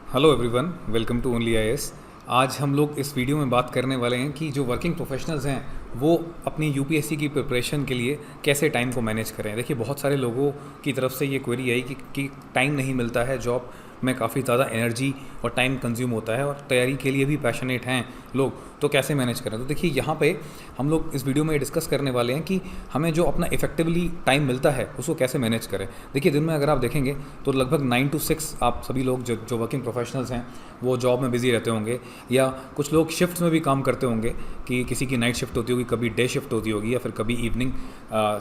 Hello everyone, welcome to only IAS. आज हम लोग इस वीडियो में बात करने वाले हैं कि जो वर्किंग प्रोफेशनल्स हैं वो अपनी यूपीएससी की प्रिपरेशन के लिए कैसे टाइम को मैनेज करें। देखिए, बहुत सारे लोगों की तरफ से ये क्वेरी आई कि टाइम नहीं मिलता है, जॉब में काफ़ी ज़्यादा एनर्जी और टाइम कंज्यूम होता है और तैयारी के लिए भी पैशनेट हैं लोग, तो कैसे मैनेज करें। तो देखिए, यहाँ पे हम लोग इस वीडियो में डिस्कस करने वाले हैं कि हमें जो अपना इफेक्टिवली टाइम मिलता है उसको कैसे मैनेज करें। देखिए, दिन में अगर आप देखेंगे तो लगभग 9 to 6 आप सभी लोग जो वर्किंग प्रोफेशनल्स हैं वो जॉब में बिजी रहते होंगे, या कुछ लोग शिफ्ट्स में भी काम करते होंगे कि किसी की नाइट शिफ्ट होती होगी, कभी डे शिफ्ट होती होगी, या फिर कभी इवनिंग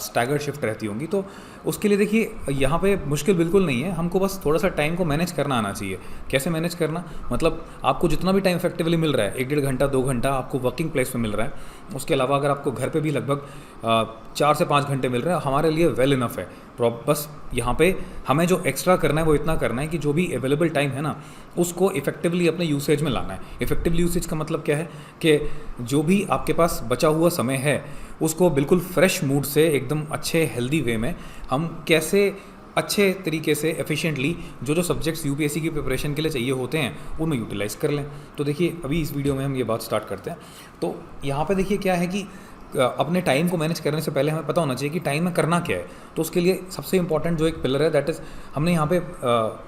स्टैगर्ड शिफ्ट रहती होंगी। तो उसके लिए देखिए, यहाँ पे मुश्किल बिल्कुल नहीं है, हमको बस थोड़ा सा टाइम को मैनेज करना आना चाहिए। कैसे मैनेज करना, मतलब आपको जितना भी टाइम इफेक्टिवली मिल रहा है, 1-1.5 घंटा 2 घंटा आपको वर्किंग प्लेस में मिल रहा है, उसके अलावा अगर आपको घर पे भी लगभग 4 से 5 घंटे मिल रहे हैं, हमारे लिए वेल इनफ है। बस यहाँ पे हमें जो एक्स्ट्रा करना है वो इतना करना है कि जो भी अवेलेबल टाइम है ना, उसको इफेक्टिवली अपने यूसेज में लाना है। इफेक्टिवली यूसेज का मतलब क्या है कि जो भी आपके पास बचा हुआ समय है उसको बिल्कुल फ्रेश मूड से, एकदम अच्छे हेल्दी वे में हम कैसे अच्छे तरीके से एफिशिएंटली जो सब्जेक्ट्स यूपीएससी की प्रिपरेशन के लिए चाहिए होते हैं उनमें यूटिलाइज़ कर लें। तो देखिए, अभी इस वीडियो में हम ये बात स्टार्ट करते हैं। तो यहाँ पे देखिए क्या है कि अपने टाइम को मैनेज करने से पहले हमें पता होना चाहिए कि टाइम में करना क्या है। तो उसके लिए सबसे इंपॉर्टेंट जो एक पिलर है, दैट इज़ हमने यहाँ पे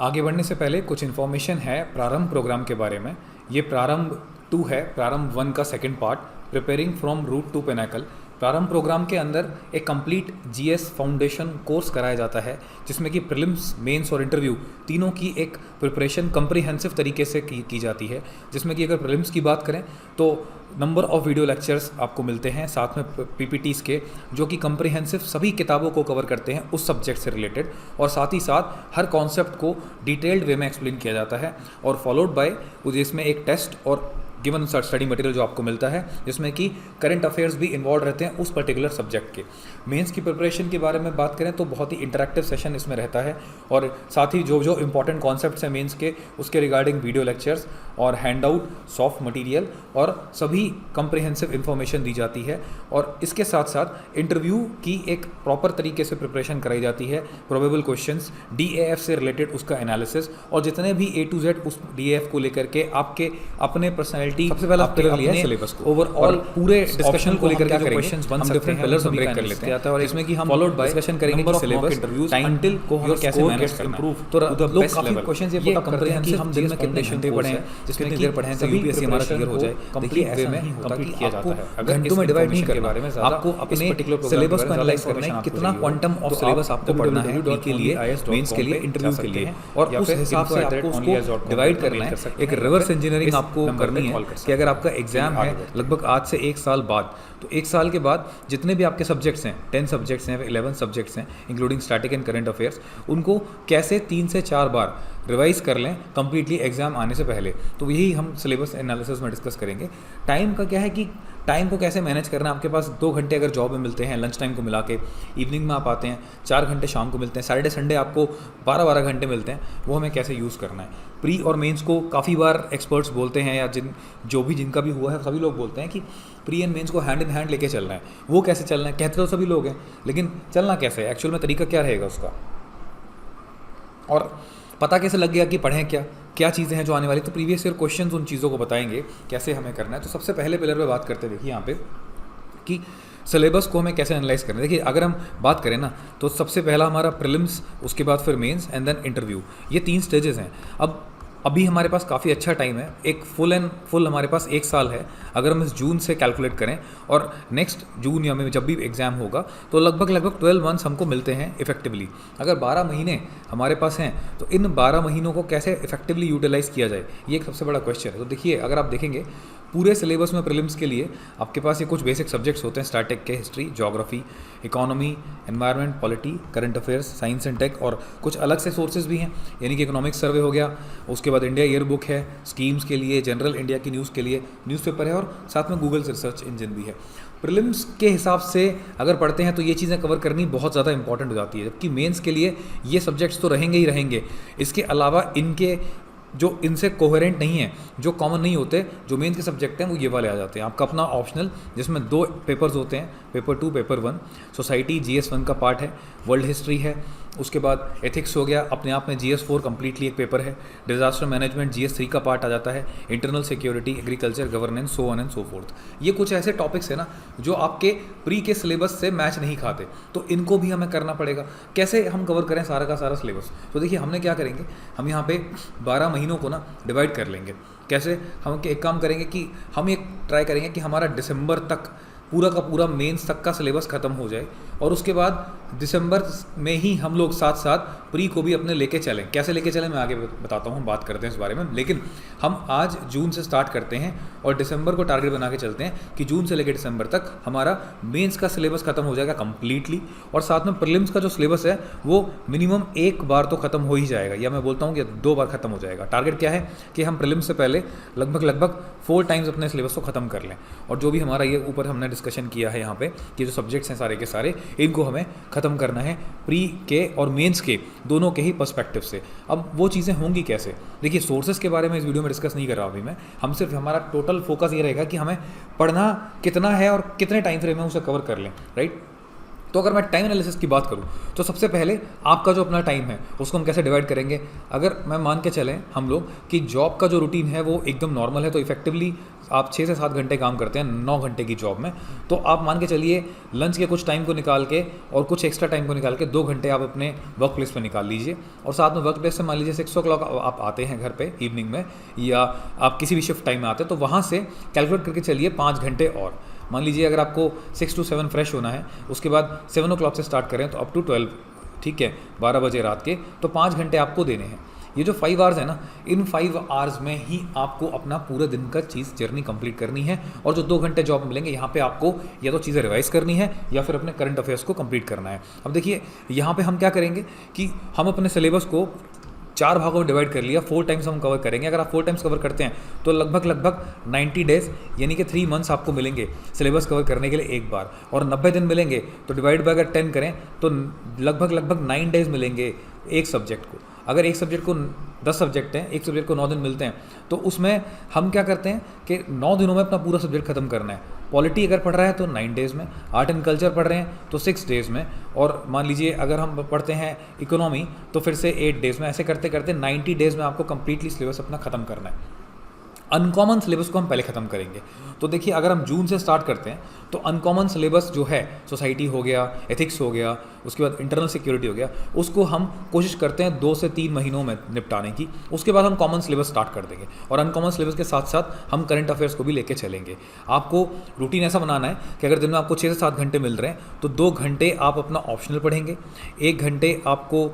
आगे बढ़ने से पहले कुछ इन्फॉर्मेशन है प्रारंभ प्रोग्राम के बारे में। ये प्रारंभ 2 है, प्रारंभ 1 का second part, preparing from root to pinnacle. Prarambh program के अंदर एक कंप्लीट जीएस फाउंडेशन कोर्स कराया जाता है, जिसमें कि प्रीलिम्स, मेंस और इंटरव्यू तीनों की एक प्रिपरेशन कम्प्रीहेंसिव तरीके से की जाती है। जिसमें कि अगर प्रीलिम्स की बात करें तो नंबर ऑफ़ वीडियो लेक्चर्स आपको मिलते हैं, साथ में पीपीटीज़ के, जो कि कम्प्रीहेंसिव सभी किताबों को कवर करते हैं उस सब्जेक्ट से रिलेटेड, और साथ ही साथ हर कॉन्सेप्ट को डिटेल्ड वे में एक्सप्लेन किया जाता है, और फॉलोड बाय जिसमें एक टेस्ट और गिवन स्टडी मटेरियल जो आपको मिलता है, जिसमें कि करंट अफेयर्स भी इन्वॉल्व रहते हैं उस पर्टिकुलर सब्जेक्ट के। मेंस की प्रिपरेशन के बारे में बात करें तो बहुत ही इंटरैक्टिव सेशन इसमें रहता है, और साथ ही जो इंपॉर्टेंट कॉन्सेप्ट्स हैं मेंस के, उसके रिगार्डिंग वीडियो लेक्चर्स और हैंड आउट, सॉफ्ट मटेरियल और सभी कम्प्रिहेंसिव इन्फॉर्मेशन दी जाती है। और इसके साथ साथ इंटरव्यू की एक प्रॉपर तरीके से प्रिपरेशन कराई जाती है, प्रोबेबल क्वेश्चंस, डीएएफ से रिलेटेड उसका एनालिसिस, और जितने भी A to Z उस डीएएफ को लेकर के आपके अपने पर्सनैलिटी, सबसे पहला पिलर लिया है सिलेबस को, ओवरऑल पूरे डिस्कशन को लेकर के क्वेश्चंस बन सकते हैं, डिफरेंट पिलर्स ब्रेक कर लेते हैं, और इसमें कि हम फॉलोड बाय डिस्कशन करेंगे कि सिलेबस, इंटरव्यूज, टाइम को हम कैसे मैनेज करना है। तो लोग काफी क्वेश्चंस ये पता करते हैं कि हम दिन में कितने घंटे पढ़ें, कितनी देर पढ़ें तो यूपीएससी हमारा क्लियर हो जाए। देखिए, ऐसे में कंप्लीट किया जाता है, अगर घंटों में डिवाइड नहीं करना, आपको अपने पर्टिकुलर सिलेबस को एनालाइज करना है, कितना क्वांटम ऑफ सिलेबस आपको पढ़ना है के लिए, मेंस के लिए, इंटरव्यू के लिए, और उस हिसाब से आपको उसको डिवाइड करना है। एक रिवर्स इंजीनियरिंग आपको करनी है कि अगर आपका एग्जाम है लगभग आज से 1 साल बाद, तो 1 साल के बाद जितने भी आपके सब्जेक्ट्स हैं, 10 सब्जेक्ट्स हैं, 11 सब्जेक्ट्स हैं, including static and current affairs, उनको कैसे 3 से 4 बार रिवाइज कर लें कंप्लीटली एग्जाम आने से पहले। तो यही हम सिलेबस एनालिसिस में डिस्कस करेंगे। टाइम का क्या है कि टाइम को कैसे मैनेज करना है। आपके पास 2 घंटे अगर जॉब में मिलते हैं लंच टाइम को मिला के, इवनिंग में आप आते हैं 4 घंटे शाम को मिलते हैं, सैटरडे संडे आपको 12-12 घंटे मिलते हैं, वो हमें कैसे यूज़ करना है। प्री और मेंस को काफ़ी बार एक्सपर्ट्स बोलते हैं, या जिनका भी हुआ है सभी लोग बोलते हैं कि प्री एंड मेंस को हैंड इन हैंड लेके चलना है। वो कैसे चलना है कहते तो सभी लोग हैं, लेकिन चलना कैसे है, एक्चुअल में तरीका क्या रहेगा उसका, और पता कैसे लग गया कि पढ़ें क्या चीज़ें हैं जो आने वाली। तो प्रीवियस ईयर क्वेश्चंस उन चीज़ों को बताएंगे कैसे हमें करना है। तो सबसे पहले पिलर पे बात करते हैं, देखिए यहाँ पे कि सिलेबस को हमें कैसे एनालाइज करना है। देखिए, अगर हम बात करें ना तो सबसे पहला हमारा प्रीलिम्स, उसके बाद फिर मेंस एंड देन इंटरव्यू, ये 3 स्टेजेस हैं। अभी हमारे पास काफ़ी अच्छा टाइम है, एक फुल हमारे पास 1 साल है अगर हम इस जून से कैलकुलेट करें, और नेक्स्ट जून या में जब भी एग्ज़ाम होगा तो लगभग 12 मंथ्स हमको मिलते हैं इफेक्टिवली। अगर 12 महीने हमारे पास हैं तो इन 12 महीनों को कैसे इफेक्टिवली यूटिलाइज़ किया जाए, ये एक सबसे बड़ा क्वेश्चन है। तो देखिए, अगर आप देखेंगे पूरे सिलेबस में प्रीलिम्स के लिए आपके पास ये कुछ बेसिक सब्जेक्ट्स होते हैं स्टैटिक के, history, geography, economy, environment, polity, current affairs, science and tech, और कुछ अलग से सोर्सेज भी हैं, यानी कि इकोनॉमिक सर्वे हो गया, उसके बाद इंडिया ईयर बुक है, स्कीम्स के लिए, जनरल इंडिया की न्यूज़ के लिए न्यूज़पेपर है, और साथ में गूगल रिसर्च इंजन भी है। प्रीलिम्स के हिसाब से अगर पढ़ते हैं तो ये चीज़ें कवर करनी बहुत ज़्यादा इंपॉर्टेंट हो जाती है, जबकि मेंस के लिए ये सब्जेक्ट्स तो रहेंगे ही रहेंगे। इसके अलावा इनके जो इनसे कोहेरेंट नहीं है, जो कॉमन नहीं होते, जो मेंस के सब्जेक्ट हैं वो ये वाले आ जाते हैं। आपका अपना ऑप्शनल जिसमें 2 पेपर्स होते हैं, पेपर 2, पेपर 1, सोसाइटी GS1 का पार्ट है, वर्ल्ड हिस्ट्री है, उसके बाद एथिक्स हो गया, अपने आप में GS4 कम्प्लीटली एक पेपर है, डिजास्टर मैनेजमेंट GS3 का पार्ट आ जाता है, internal security, agriculture, governance, so on and so fourth. ये कुछ ऐसे टॉपिक्स हैं ना जो आपके प्री के सिलेबस से मैच नहीं खाते, तो इनको भी हमें करना पड़ेगा। कैसे हम कवर करें सारा का सारा सिलेबस? तो देखिए हमने क्या करेंगे, हम यहाँ पे 12 महीनों को ना डिवाइड कर लेंगे। कैसे? हम एक काम करेंगे कि हम एक ट्राई करेंगे कि हमारा दिसंबर तक पूरा का पूरा मेंस तक का सिलेबस ख़त्म हो जाए, और उसके बाद दिसंबर में ही हम लोग साथ साथ प्री को भी अपने लेके चलें। कैसे लेके चलें मैं आगे बताता हूँ, हम बात करते हैं इस बारे में। लेकिन हम आज जून से स्टार्ट करते हैं और दिसंबर को टारगेट बना के चलते हैं कि जून से लेकर दिसंबर तक हमारा मेंस का सिलेबस ख़त्म हो जाएगा कम्प्लीटली, और साथ में प्रीलिम्स का जो सिलेबस है वो मिनिमम 1 बार तो ख़त्म हो ही जाएगा, या मैं बोलता हूँ कि 2 बार ख़त्म हो जाएगा। टारगेट क्या है कि हम प्रीलिम्स से पहले लगभग 4 टाइम्स अपने सिलेबस को ख़त्म कर लें, और जो भी हमारा ये ऊपर हमने डिस्कशन किया है यहाँ पे कि जो सब्जेक्ट्स हैं सारे के सारे, इनको हमें ख़त्म करना है प्री के और मेंस के दोनों के ही पर्सपेक्टिव से। अब वो चीज़ें होंगी कैसे? देखिए सोर्सेज के बारे में इस वीडियो में डिस्कस नहीं कर रहा अभी मैं, हम सिर्फ हमारा टोटल फोकस ये रहेगा कि हमें पढ़ना कितना है और कितने टाइम फ्रेम में उसे कवर कर लें, राइट। तो अगर मैं टाइम एनालिसिस की बात करूं तो सबसे पहले आपका जो अपना टाइम है उसको हम कैसे डिवाइड करेंगे। अगर मैं मान के चलें हम लोग कि जॉब का जो रूटीन है वो एकदम नॉर्मल है, तो इफेक्टिवली आप 6 से 7 घंटे काम करते हैं 9 घंटे की जॉब में, तो आप मान के चलिए लंच के कुछ टाइम को निकाल के और कुछ एक्स्ट्रा टाइम को निकाल के 2 घंटे आप अपने वर्क प्लेस पर निकाल लीजिए, और साथ में वर्क प्लेस से मान लीजिए 6 o'clock आप आते हैं घर पे इवनिंग में, या आप किसी भी शिफ्ट टाइम में आते हैं, तो वहाँ से कैलकुलेट करके चलिए 5 घंटे और। मान लीजिए अगर आपको 6 to 7 फ्रेश होना है, उसके बाद 7 o'clock से स्टार्ट करें तो अप टू 12, ठीक है, 12 बजे रात के, तो 5 घंटे आपको देने हैं। ये जो 5 आवर्स है ना, इन 5 आवर्स में ही आपको अपना पूरे दिन का चीज़ जर्नी कंप्लीट करनी है, और जो 2 घंटे जॉब में मिलेंगे यहाँ पे आपको या तो चीज़ें रिवाइज करनी है या फिर अपने करंट अफेयर्स को कंप्लीट करना है। अब देखिए यहाँ पे हम क्या करेंगे कि हम अपने सिलेबस को 4 भागों में डिवाइड कर लिया, 4 टाइम्स हम कवर करेंगे। अगर आप 4 टाइम्स कवर करते हैं तो लगभग 90 डेज यानी कि 3 मंथ्स आपको मिलेंगे सिलेबस कवर करने के लिए एक बार, और 90 दिन मिलेंगे तो डिवाइड बाय अगर 10 करें तो लगभग 9 डेज मिलेंगे एक सब्जेक्ट को। अगर एक सब्जेक्ट को 10 सब्जेक्ट हैं, एक सब्जेक्ट को 9 दिन मिलते हैं, तो उसमें हम क्या करते हैं कि 9 दिनों में अपना पूरा सब्जेक्ट खत्म करना है। पॉलिटी अगर पढ़ रहा है तो 9 डेज़ में, आर्ट एंड कल्चर पढ़ रहे हैं तो 6 डेज़ में, और मान लीजिए अगर हम पढ़ते हैं इकोनॉमी तो फिर से 8 डेज़ में। ऐसे करते करते 90 डेज़ में आपको कंप्लीटली सिलेबस अपना ख़त्म करना है। अनकॉमन सिलेबस को हम पहले ख़त्म करेंगे। तो देखिए अगर हम जून से स्टार्ट करते हैं तो अनकॉमन सिलेबस जो है, सोसाइटी हो गया, एथिक्स हो गया, उसके बाद इंटरनल सिक्योरिटी हो गया, उसको हम कोशिश करते हैं 2 से 3 महीनों में निपटाने की। उसके बाद हम कॉमन सिलेबस स्टार्ट कर देंगे, और अनकॉमन सिलेबस के साथ साथ हम करंट अफेयर्स को भी लेके चलेंगे। आपको रूटीन ऐसा बनाना है कि अगर दिन में आपको 6 से 7 घंटे मिल रहे हैं तो 2 घंटे आप अपना ऑप्शनल पढ़ेंगे, 1 घंटे आपको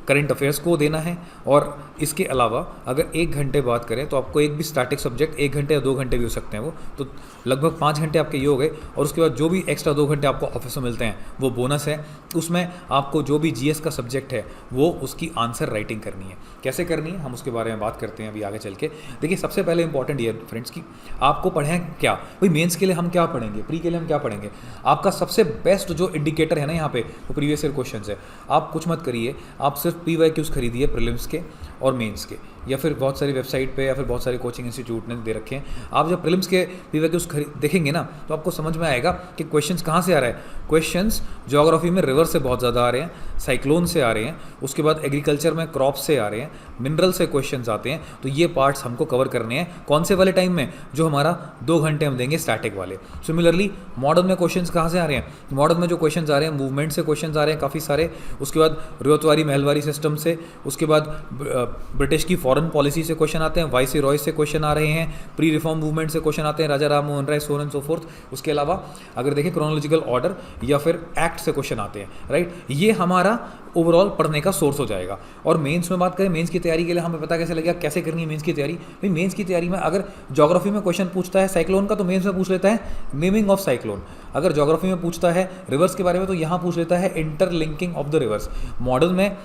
करंट अफेयर्स को देना है, और इसके अलावा अगर 1 घंटे बात करें तो आपको एक भी स्टैटिक सब्जेक्ट 1 घंटे या 2 घंटे भी हो सकते हैं वो, तो लगभग 5 घंटे आपके ये हो गए। और उसके बाद जो भी एक्स्ट्रा 2 घंटे आपको ऑफिस में मिलते हैं वो बोनस है, उसमें आपको जो भी GS का सब्जेक्ट है वो उसकी आंसर राइटिंग करनी है। कैसे करनी है हम उसके बारे में बात करते हैं अभी आगे चल के। देखिए सबसे पहले इंपॉर्टेंट ये फ्रेंड्स की आपको पढ़ें क्या, भाई मेंस के लिए हम क्या पढ़ेंगे, प्री के लिए हम क्या पढ़ेंगे। आपका सबसे बेस्ट जो इंडिकेटर है ना यहाँ पे वो प्रीवियस ईयर क्वेश्चन है। आप कुछ मत करिए, आप सिर्फ PYQs खरीदिए प्रीलिम्स के और मेंस के, या फिर बहुत सारी वेबसाइट पे या फिर बहुत सारे कोचिंग इंस्टीट्यूट ने दे रखे हैं। आप जब प्रीलिम्स के PYQs देखेंगे ना तो आपको समझ में आएगा कि क्वेश्चंस कहाँ से आ रहा है। क्वेश्चंस ज्योग्राफी में रिवर से बहुत ज़्यादा आ रहे हैं, साइक्लोन से आ रहे हैं, उसके बाद एग्रीकल्चर में क्रॉप से आ रहे हैं, मिनरल से क्वेश्चंस आते हैं। तो ये पार्ट्स हमको कवर करने हैं कौन से वाले टाइम में, जो हमारा 2 घंटे हम देंगे स्टैटिक वाले। सिमिलरली मॉडर्न में क्वेश्चंस कहाँ से आ रहे हैं, मॉडर्न में जो क्वेश्चंस आ रहे हैं मूवमेंट से क्वेश्चंस आ रहे हैं काफ़ी सारे, उसके बाद रुयतवारी महलवारी सिस्टम से, उसके बाद ब्रिटिश की फॉरेन पॉलिसी से क्वेश्चन आते हैं, वाइस रॉय से क्वेश्चन आ रहे हैं, प्री रिफॉर्म मूवमेंट से क्वेश्चन आते हैं, राजा Ram Mohan Roy, so and so fourth. उसके अलावा अगर देखें क्रोनोलॉजिकल ऑर्डर या फिर एक्ट से क्वेश्चन आते हैं, राइट। ये हमारा ओवरऑल पढ़ने का सोर्स हो जाएगा। और मेंस में बात करें, मेंस की तैयारी के लिए हमें पता कैसे लगेगा कैसे करनी है मेंस की तैयारी। भाई मेंस की तैयारी में अगर ज्योग्राफी में क्वेश्चन पूछता है साइक्लोन का, तो मेंस में पूछ लेता है नेमिंग ऑफ साइक्लोन। अगर ज्योग्राफी में पूछता है रिवर्स के बारे में, तो यहाँ पूछ लेता है interlinking of the reverse. Model में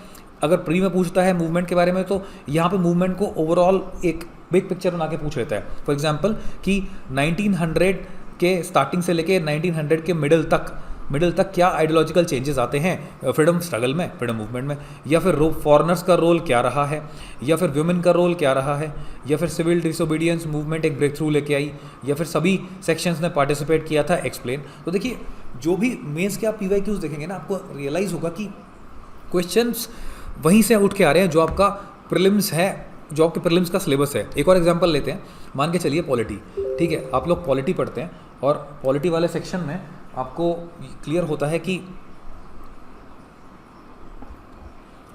अगर प्री में पूछता है मूवमेंट के बारे में, तो यहाँ पे मूवमेंट को ओवरऑल एक बिग पिक्चर बना के पूछ लेता है। फॉर एग्जांपल कि 1900 के स्टार्टिंग से लेके 1900 के मिडिल तक क्या आइडियोलॉजिकल चेंजेस आते हैं फ्रीडम स्ट्रगल में, फ्रीडम मूवमेंट में, या फिर फॉरेनर्स का रोल क्या रहा है, या फिर वुमेन का रोल क्या रहा है, या फिर सिविल डिसोबीडियंस मूवमेंट एक ब्रेक थ्रू लेके आई, या फिर सभी सेक्शंस ने पार्टिसिपेट किया था, एक्सप्लेन। तो देखिए जो भी मेंस के आप PYQs देखेंगे ना, आपको रियलाइज़ होगा कि क्वेश्चंस वहीं से उठ के आ रहे हैं जो आपका प्रीलिम्स है, जो आपके प्रीलिम्स का सिलेबस है। एक और एग्जांपल लेते हैं, मान के चलिए पॉलिटी, ठीक है, आप लोग पॉलिटी पढ़ते हैं और पॉलिटी वाले सेक्शन में आपको क्लियर होता है कि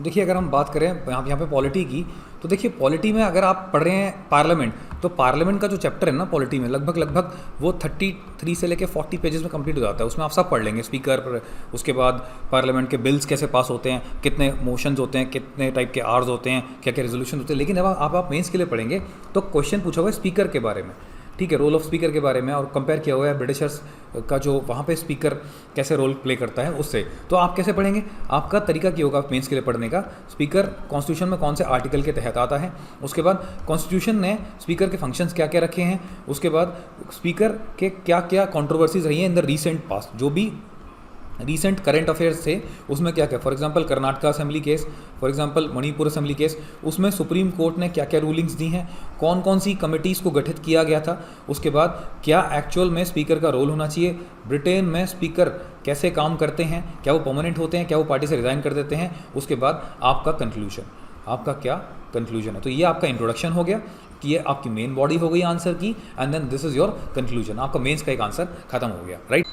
देखिए अगर हम बात करें यहाँ पे पॉलिटी की, तो देखिए पॉलिटी में अगर आप पढ़ रहे हैं पार्लियामेंट, तो पार्लियामेंट का जो चैप्टर है ना पॉलिटी में, लगभग वो 33 से लेके 40 पेजेस में कंप्लीट हो जाता है। उसमें आप सब पढ़ लेंगे, स्पीकर, उसके बाद पार्लियामेंट के बिल्स कैसे पास होते हैं, कितने मोशंस होते हैं, कितने टाइप के आर्स होते हैं, क्या क्या रेजोल्यूशन होते हैं। लेकिन जब आप मेंस के लिए पढ़ेंगे तो क्वेश्चन पूछा हुआ है स्पीकर के बारे में, ठीक है, रोल ऑफ स्पीकर के बारे में, और कंपेयर किया हुआ है ब्रिटिशर्स का जो वहाँ पे स्पीकर कैसे रोल प्ले करता है उससे। तो आप कैसे पढ़ेंगे, आपका तरीका क्या होगा मेंस के लिए पढ़ने का, स्पीकर कॉन्स्टिट्यूशन में कौन से आर्टिकल के तहत आता है, उसके बाद कॉन्स्टिट्यूशन ने स्पीकर के फंक्शंस क्या क्या रखे हैं, उसके बाद स्पीकर के क्या क्या कॉन्ट्रोवर्सीज रही हैं इन द रिसेंट पास्ट, जो भी रीसेंट करंट अफेयर्स थे उसमें क्या क्या, for example Karnataka assembly case, for example Manipur assembly case, उसमें सुप्रीम कोर्ट ने क्या क्या रूलिंग्स दी हैं, कौन कौन सी कमिटीज़ को गठित किया गया था, उसके बाद क्या एक्चुअल में स्पीकर का रोल होना चाहिए, ब्रिटेन में स्पीकर कैसे काम करते हैं, क्या वो परमानेंट होते हैं, क्या वो पार्टी से रिज़ाइन कर देते हैं, उसके बाद आपका कंक्लूजन, आपका क्या कंक्लूजन है। तो ये आपका इंट्रोडक्शन हो गया कि ये आपकी मेन बॉडी हो गई आंसर की, and then this is your conclusion, आपका मेंस का एक आंसर खत्म हो गया, राइट।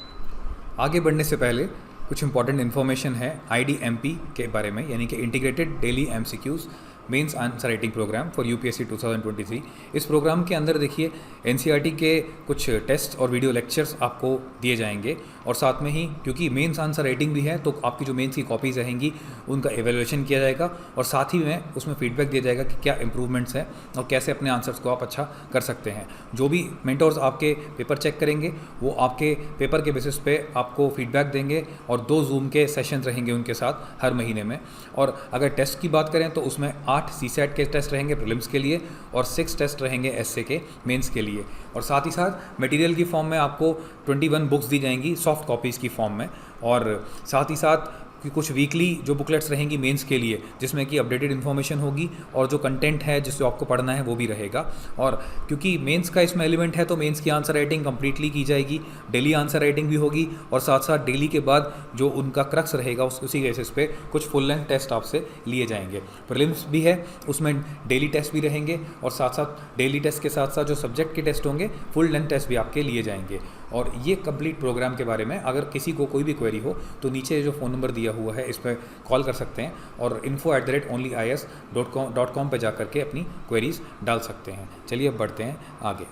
आगे बढ़ने से पहले कुछ इंपॉर्टेंट इन्फॉर्मेशन है IDMP के बारे में, यानी कि integrated daily MCQs mains answer writing program for UPSC 2023। इस प्रोग्राम के अंदर देखिए NCERT के कुछ टेस्ट और वीडियो लेक्चर्स आपको दिए जाएंगे, और साथ में ही क्योंकि मेंस आंसर राइटिंग भी है तो आपकी जो मेंस की कॉपीज़ रहेंगी उनका एवेल्यूएशन किया जाएगा, और साथ ही में उसमें फीडबैक दिया जाएगा कि क्या इंप्रूवमेंट्स हैं और कैसे अपने आंसर्स को आप अच्छा कर सकते हैं। जो भी मेंटर्स आपके पेपर चेक करेंगे वो आपके पेपर के बेसिस पे आपको फीडबैक देंगे, और 2 जूम के सेशंस रहेंगे उनके साथ हर महीने में। और अगर टेस्ट की बात करें तो उसमें 8 CSAT के टेस्ट रहेंगे प्रीलिम्स के लिए, और 6 टेस्ट रहेंगे essay के मेंस के लिए, और साथ ही साथ मटेरियल की फॉर्म में आपको 21 बुक्स दी जाएंगी सॉफ्ट कॉपीज़ की फॉर्म में, और साथ ही साथ कि कुछ वीकली जो बुकलेट्स रहेंगी मेंस के लिए जिसमें कि अपडेटेड इन्फॉर्मेशन होगी, और जो कंटेंट है जिसको आपको पढ़ना है वो भी रहेगा। और क्योंकि मेंस का इसमें एलिमेंट है तो मेंस की आंसर राइटिंग कंप्लीटली की जाएगी, डेली आंसर राइटिंग भी होगी, और साथ साथ डेली के बाद जो उनका क्रक्स रहेगा उसी बेसिस पे कुछ फुल लेंथ टेस्ट आपसे लिए जाएंगे। प्रीलिम्स भी है, उसमें डेली टेस्ट भी रहेंगे, और साथ साथ डेली टेस्ट के साथ साथ जो सब्जेक्ट के टेस्ट होंगे फुल लेंथ टेस्ट भी आपके लिए जाएंगे। और ये कंप्लीट प्रोग्राम के बारे में अगर किसी को कोई भी क्वेरी हो तो नीचे जो फ़ोन नंबर दिया हुआ है इस पर कॉल कर सकते हैं, और info@onlyis.com पे जा करके अपनी क्वेरीज डाल सकते हैं। चलिए अब बढ़ते हैं आगे।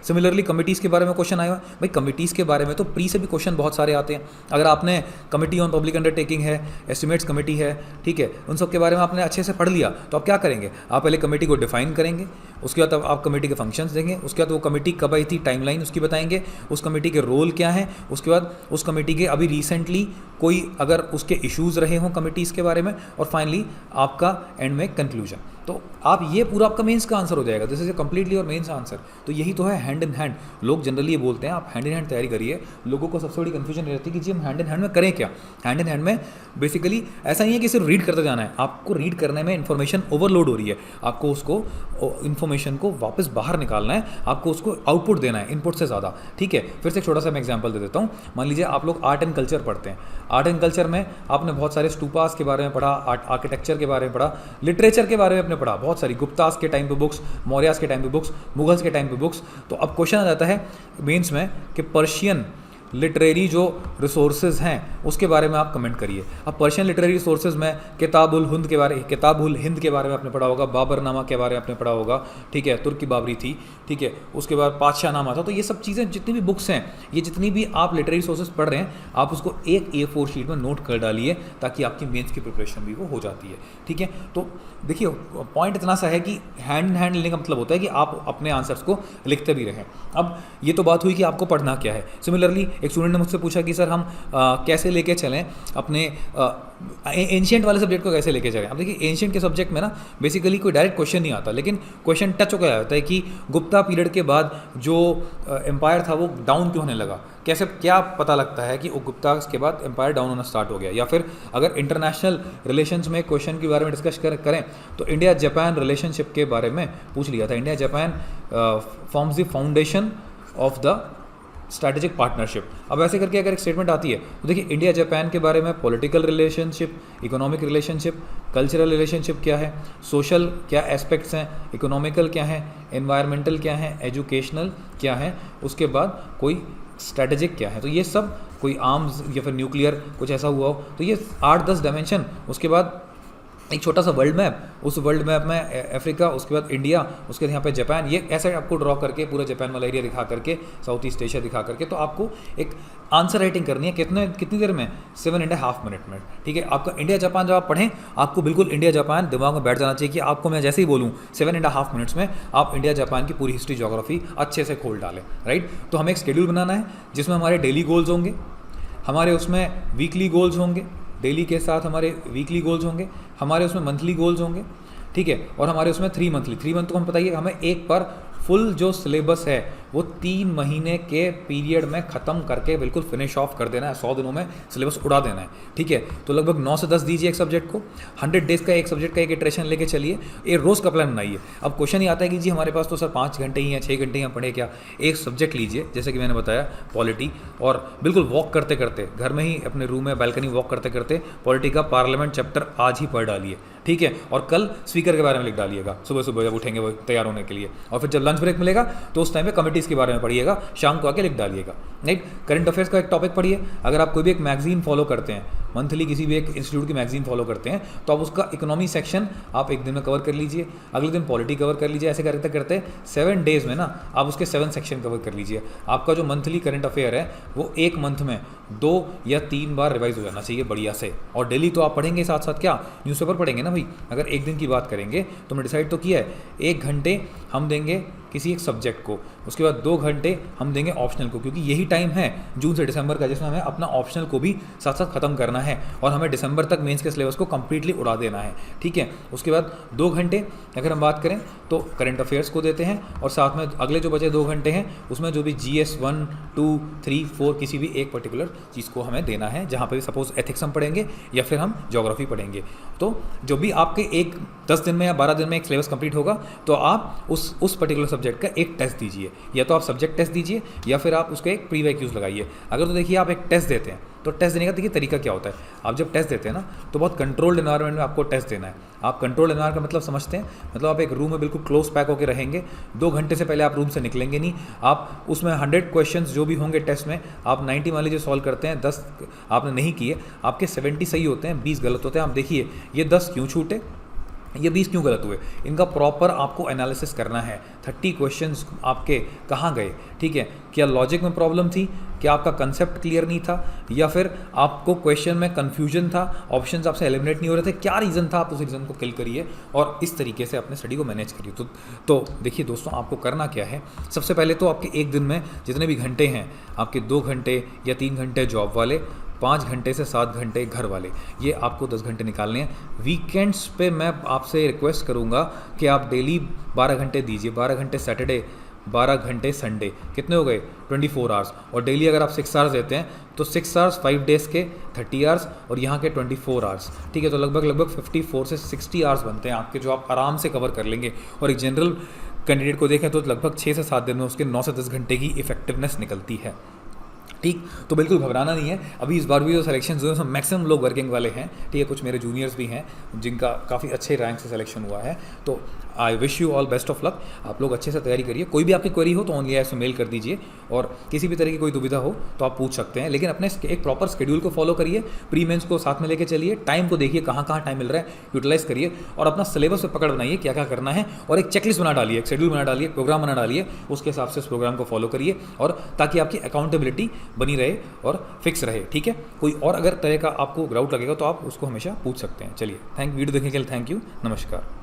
सिमिलरली कमिटीज़ के बारे में क्वेश्चन आया भाई, कमिटीज़ के बारे में तो प्री से भी क्वेश्चन बहुत सारे आते हैं। अगर आपने कमिटी ऑन पब्लिक अंडरटेकिंग है, एस्टिमेट्स कमेटी है, ठीक है, उन सब के बारे में आपने अच्छे से पढ़ लिया तो आप क्या करेंगे, आप पहले कमेटी को डिफाइन करेंगे, उसके बाद आप कमेटी के फंक्शंस देंगे, उसके बाद वो कमेटी कब आई थी, टाइमलाइन उसकी बताएंगे, उस कमेटी के रोल क्या है, उसके बाद उस कमेटी के अभी रिसेंटली कोई अगर उसके इश्यूज़ रहे हों कमिटीज़ के बारे में, और फाइनली आपका एंड में कंक्लूजन। तो आप ये पूरा आपका मेंस का आंसर हो जाएगा, दिस इज ए कम्प्लीटली और मेंस आंसर। तो यही तो है हैंड इन हैंड। लोग जनरली ये बोलते हैं आप हैंड इन हैंड तैयारी करिए, लोगों को सबसे बड़ी कन्फ्यूजन रहती है कि जी हम हैंड इन हैंड में करें क्या। हैंड इन हैंड में बेसिकली ऐसा नहीं है कि सिर्फ रीड करते जाना है, आपको रीड करने में इन्फॉर्मेशन ओवरलोड हो रही है, आपको उसको इन्फॉर्मेशन को वापस बाहर निकालना है, आपको उसको आउटपुट देना है इनपुट से ज़्यादा, ठीक है। फिर से एक छोटा सा मैं एग्जाम्पल दे देता हूँ। मान लीजिए आप लोग आर्ट एंड कल्चर पढ़ते हैं, आर्ट एंड कल्चर में आपने बहुत सारे स्टूपास के बारे में पढ़ा, आर्किटेक्चर के बारे में पढ़ा, लिटरेचर के बारे में आपने पढ़ा, बहुत सारी गुप्तास के टाइम पे बुक्स, मौर्यास के टाइम पे बुक्स, मुगल्स के टाइम पे बुक्स। तो अब क्वेश्चन आ जाता है मेंस में कि पर्शियन लिटरेरी जो रिसोर्सेज हैं उसके बारे में आप कमेंट करिए। अब पर्शियन लिटरेरी रिसोर्सेज में किताबुल हिंद के बारे में आपने पढ़ा होगा, बाबरनामा के बारे में आपने पढ़ा होगा, ठीक है, तुर्की बाबरी थी, ठीक है, उसके बाद पातशाह नामा था। तो ये सब चीज़ें जितनी भी बुक्स हैं, ये जितनी भी आप लिटरेरी रिसोर्सेज पढ़ रहे हैं, आप उसको एक A4 शीट में नोट कर डालिए ताकि आपकी मेंस की प्रिपरेशन भी वो हो जाती है, ठीक है। तो देखिए पॉइंट इतना सा है कि हैंड इन हैंड लेने का मतलब होता है कि आप अपने आंसर्स को लिखते भी रहें। अब ये तो बात हुई कि आपको पढ़ना क्या है। सिमिलरली एक स्टूडेंट ने मुझसे पूछा कि सर हम कैसे लेके चलें अपने एंशिएंट वाले सब्जेक्ट को कैसे लेके चलें। अब देखिए एंशिएंट के सब्जेक्ट में ना बेसिकली कोई डायरेक्ट क्वेश्चन नहीं आता, लेकिन क्वेश्चन टच होकर आता है कि गुप्ता पीरियड के बाद जो एम्पायर था वो डाउन क्यों होने लगा, कैसे क्या पता लगता है कि गुप्ता के बाद एम्पायर डाउन होना स्टार्ट हो गया। या फिर अगर इंटरनेशनल रिलेशंस में क्वेश्चन के बारे में डिस्कस करें तो इंडिया जापान रिलेशनशिप के बारे में पूछ लिया था। India Japan forms the foundation of the strategic partnership. अब ऐसे करके अगर एक स्टेटमेंट आती है तो देखिए इंडिया जापान के बारे में political relationship, economic relationship, cultural relationship क्या है, सोशल क्या एस्पेक्ट्स हैं, इकोनॉमिकल क्या है, एनवायरमेंटल क्या है, एजुकेशनल क्या है, उसके बाद कोई स्ट्रैटेजिक क्या है। तो ये सब कोई आर्म्स या फिर न्यूक्लियर कुछ ऐसा हुआ हो तो ये 8-10 डायमेंशन। उसके बाद एक छोटा सा वर्ल्ड मैप, उस वर्ल्ड मैप में अफ्रीका, उसके बाद इंडिया, उसके बाद यहाँ पे जापान, ये ऐसे आपको ड्रॉ करके पूरा जापान वाला एरिया दिखा करके, साउथ ईस्ट एशिया दिखा करके, तो आपको एक आंसर राइटिंग करनी है। कितनी देर में? 7.5 मिनट में, ठीक है। आपका इंडिया जापान जब आप पढ़ें आपको बिल्कुल इंडिया जापान दिमाग में बैठ जाना चाहिए कि आपको मैं जैसे ही बोलूँ 7.5 मिनट्स में आप इंडिया जापान की पूरी हिस्ट्री ज्योग्राफी अच्छे से खोल डालें, राइट। तो हमें एक शेड्यूल बनाना है जिसमें हमारे डेली गोल्स होंगे, हमारे उसमें वीकली गोल्स होंगे, डेली के साथ हमारे वीकली गोल्स होंगे, हमारे उसमें मंथली गोल्स होंगे, ठीक है, और हमारे उसमें 3 मंथ को हम बताइए हमें एक पर फुल जो सिलेबस है वो 3 महीने के पीरियड में ख़त्म करके बिल्कुल फिनिश ऑफ कर देना है। 100 दिनों में सिलेबस उड़ा देना है, ठीक है। तो लगभग 9 से 10 दीजिए एक सब्जेक्ट को, 100 डेज़ का एक सब्जेक्ट का एक इटरेशन लेके चलिए, ये रोज़ का प्लान बनाइए। अब क्वेश्चन ही आता है कि जी हमारे पास तो सर 5 घंटे ही हैं, 6 घंटे ही हैं, पढ़े क्या। एक सब्जेक्ट लीजिए जैसे कि मैंने बताया पॉलिटी, और बिल्कुल वॉक करते करते घर में ही अपने रूम में बालकनी वॉक करते करते पॉलिटी का पार्लियामेंट चैप्टर आज ही पढ़ डालिए, ठीक है। और कल स्पीकर के बारे में लिख डालिएगा सुबह सुबह जब उठेंगे वो तैयार होने के लिए, और फिर जब लंच ब्रेक मिलेगा तो उस टाइम पे कमिटीज़ के बारे में पढ़िएगा, शाम को आके लिख डालिएगा, राइट। करंट अफेयर्स का एक टॉपिक पढ़िए। अगर आप कोई भी एक मैगजीन फॉलो करते हैं, मंथली किसी भी एक इंस्टीट्यूट की मैगजीन फॉलो करते हैं, तो आप उसका इकोनॉमी सेक्शन आप एक दिन में कवर कर लीजिए, अगले दिन पॉलिटी कवर कर लीजिए। ऐसे करते करते 7 डेज़ में ना आप उसके 7 सेक्शन कवर कर लीजिए। आपका जो मंथली करंट अफेयर है वो एक मंथ में 2 या 3 बार रिवाइज हो जाना चाहिए बढ़िया से। और डेली तो आप पढ़ेंगे, साथ साथ क्या न्यूज़पेपर पढ़ेंगे ना भाई। अगर एक दिन की बात करेंगे तो हमने डिसाइड तो किया है 1 घंटे हम देंगे किसी एक सब्जेक्ट को, उसके बाद 2 घंटे हम देंगे ऑप्शनल को, क्योंकि यही टाइम है जून से दिसंबर का जिसमें हमें अपना ऑप्शनल को भी साथ साथ ख़त्म करना है और हमें दिसंबर तक मेंस के सिलेबस को कंप्लीटली उड़ा देना है, ठीक है। उसके बाद 2 घंटे अगर हम बात करें तो करंट अफेयर्स को देते हैं, और साथ में अगले जो बचे 2 घंटे हैं उसमें जो भी GS 1, 2, 3, 4 किसी भी एक पर्टिकुलर चीज़ को हमें देना है, जहाँ पर भी सपोज एथिक्स हम पढ़ेंगे या फिर हम ज्योग्राफी पढ़ेंगे। तो जो भी आपके 10 दिन में या 12 दिन में एक सिलेबस कंप्लीट होगा तो आप उस पर्टिकुलर सब्जेक्ट का एक टेस्ट दीजिए, या तो आप सब्जेक्ट टेस्ट दीजिए या फिर आप उसका एक प्री वैक्यूज लगाइए। अगर तो देखिए आप एक टेस्ट देते हैं तो टेस्ट देने का देखिए तरीका क्या होता है। आप जब टेस्ट देते हैं ना तो बहुत कंट्रोल्ड एनवायरनमेंट में आपको टेस्ट देना है। आप कंट्रोल्ड एनवायरनमेंट का मतलब समझते हैं, मतलब आप एक रूम में बिल्कुल क्लोज पैक होकर रहेंगे, 2 घंटे से पहले आप रूम से निकलेंगे नहीं। आप उसमें 100 क्वेश्चंस जो भी होंगे टेस्ट में आप 90 मान लीजिए सॉल्व करते हैं, 10 आपने नहीं किए, आपके 70 सही होते हैं, 20 गलत होते हैं। आप देखिए ये 10 क्यों छूटे, ये 20 क्यों गलत हुए, इनका प्रॉपर आपको एनालिसिस करना है। 30 क्वेश्चंस आपके कहाँ गए, ठीक है। क्या लॉजिक में प्रॉब्लम थी, क्या आपका कंसेप्ट क्लियर नहीं था, या फिर आपको क्वेश्चन में कन्फ्यूजन था, ऑप्शंस आपसे एलिमिनेट नहीं हो रहे थे, क्या रीज़न था, आप उस रीज़न को किल करिए और इस तरीके से अपने स्टडी को मैनेज करिए। तो देखिए दोस्तों आपको करना क्या है। सबसे पहले तो आपके एक दिन में जितने भी घंटे हैं, आपके 2 घंटे या 3 घंटे जॉब वाले, 5 घंटे से 7 घंटे घर वाले, ये आपको 10 घंटे निकालने हैं। वीकेंड्स पे मैं आपसे रिक्वेस्ट करूँगा कि आप डेली 12 घंटे दीजिए, 12 घंटे सैटरडे, 12 घंटे संडे, कितने हो गए 24 आवर्स। और डेली अगर आप 6 आवर्स देते हैं तो 6 आवर्स 5 डेज़ के 30 आवर्स और यहाँ के 24 आवर्स, ठीक है। तो लगभग 54 से 60 आवर्स बनते हैं आपके, जो आप आराम से कवर कर लेंगे। और एक जनरल कैंडिडेट को देखें तो लगभग 6 से 7 दिन में उसके 9 से 10 घंटे की इफेक्टिवनेस निकलती है, ठीक। तो बिल्कुल घबराना नहीं है। अभी इस बार भी जो सिलेक्शन हुए उसमें मैक्सिमम लोग वर्किंग वाले हैं, ठीक है। कुछ मेरे जूनियर्स भी हैं जिनका काफ़ी अच्छे रैंक से सिलेक्शन हुआ है। तो I wish you all best of luck. आप लोग अच्छे से तैयारी करिए। कोई भी आपकी क्वेरी हो तो ओनली ऐसे मेल कर दीजिए, और किसी भी तरह की कोई दुविधा हो तो आप पूछ सकते हैं, लेकिन अपने एक प्रॉपर शेड्यूल को फॉलो करिए, प्री मेंस को साथ में लेके चलिए, टाइम को देखिए कहाँ कहाँ टाइम मिल रहा है, यूटिलाइज करिए, और अपना सिलेबस पे पकड़ बनाइए क्या क्या करना है, और एक चेकलिस्ट बना डालिए, एक शेड्यूल बना डालिए, प्रोग्राम बना डालिए, उसके हिसाब से उस प्रोग्राम को फॉलो करिए, और ताकि आपकी अकाउंटेबिलिटी बनी रहे और फिक्स रहे। ठीक है, कोई और अगर तरह का आपको डाउट लगेगा तो आप उसको हमेशा पूछ सकते हैं। चलिए, वीडियो देखने के लिए थैंक यू, नमस्कार।